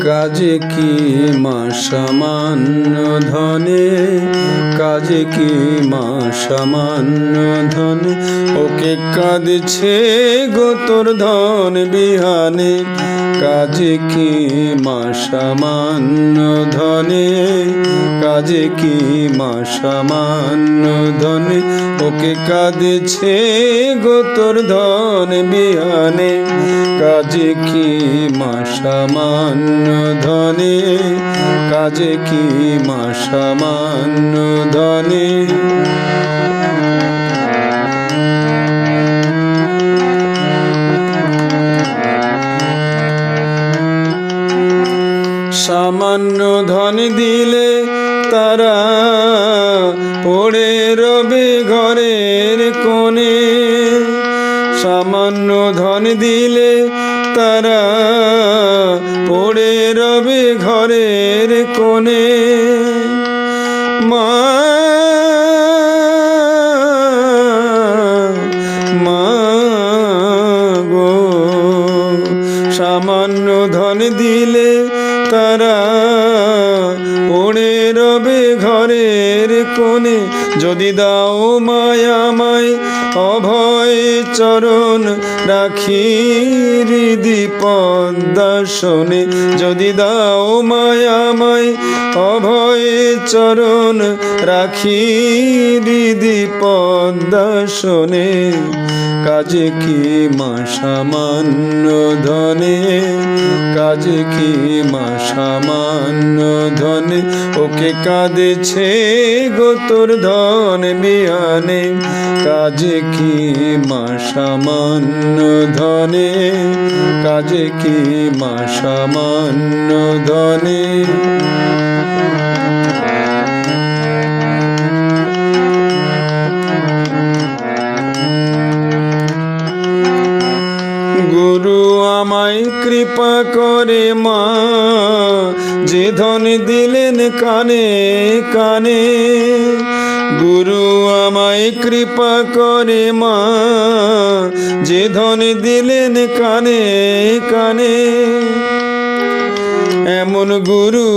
কাজে কি মা সামান্য ধনে, কাজে কি মা সামান্য ধনে, ওকে কাঁদছে গো তোর ধন বিহানে। কাজে কি মা সামান্য ধনে, কাজে কি মা সামান্য ধনে, ওকে কাঁদছে গো তোর ধন বিহানে। কাজে কি মা সামান্য ধনে, কাজে কি মা সামান্য ধনে। সামান্য ধন দিলে তারা পড়ে রবে ঘরের কোণে। সামান্য ধন দিলে তারা পড়ে রবে ঘরের কোণে। মা মা গো, সামান্য ধন দিলে তারা পড়ে রবে ঘরের কোণে। যদি দাও মায়ামায় অভয় চরণ রাখি হৃদি পদ্মাসনে। যদি দাও মায়ামায় অভয় চরণ রাখি হৃদি পদ্মাসনে। কাজে কি মা সামান্য ধনে, কাজে কি মা সামান্য ধনে, ওকে কাঁদছে গো তোর ধন বিহানে। কাজে কি মা সামান্য ধনে, কাজে কি মা সামান্য ধনে। গুরু আমায় কৃপা করে মা, যে ধন দিলেন কানে কানে। গুরু আমায় কৃপা করে মা, যে ধন দিলেন কানে কানে। এমন গুরু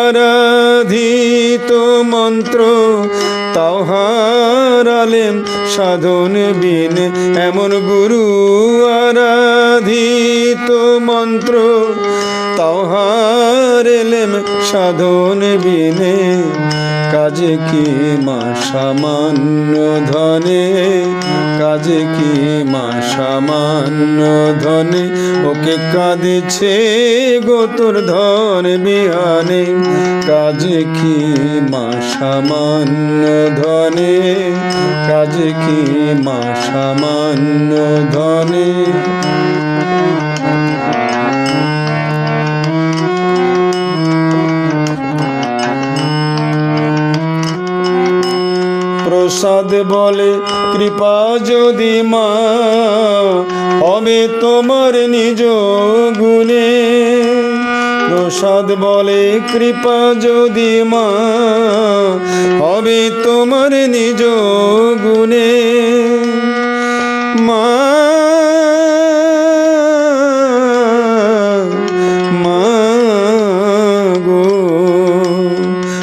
আরাধিত মন্ত্র তাও হারালেম সাধন বিন। এমন গুরু আরাধিত মন্ত্র তাও হারালেম সাধন বিনে। কাজে কি মা সামান্য ধনে, কাজে কি মা সামান্য ধনে, ওকে কাঁদছে গো তোর ধন বিহানে। কাজে কি মা সামান্য ধনে, কাজে কি মা সামান্য ধনে। প্রসাদ বলে কৃপা যদি মা, হবে তোমার নিজ গুণে। প্রসাদ বলে কৃপা যদি মা, হবে তোমার নিজ গুণে। মা মা গো,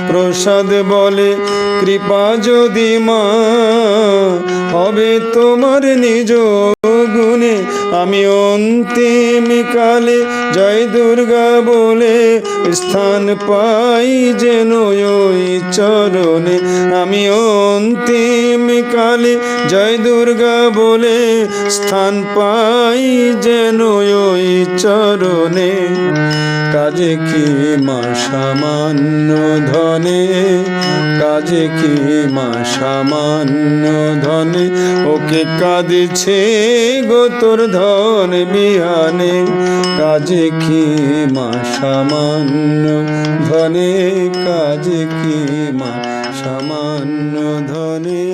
প্রসাদ বলে কৃপা যদি মা, হবে তোমার নিজ গুণে। আমি অন্তিম কালে জয় দুর্গা বলে স্থান পাই যেন ওই চরণে। আমি অন্তিম কালে জয় দুর্গা বলে স্থান পাই যেন ওই চরণে। কাজে কি মা সামান্য ধনে, কাজে কি মা সামান্য ধনে, ওকে কাঁদছে গো তোর ধন বিহানে। কাজে কি মা সামান্য ধনে, কাজে কি মা সামান্য ধনে।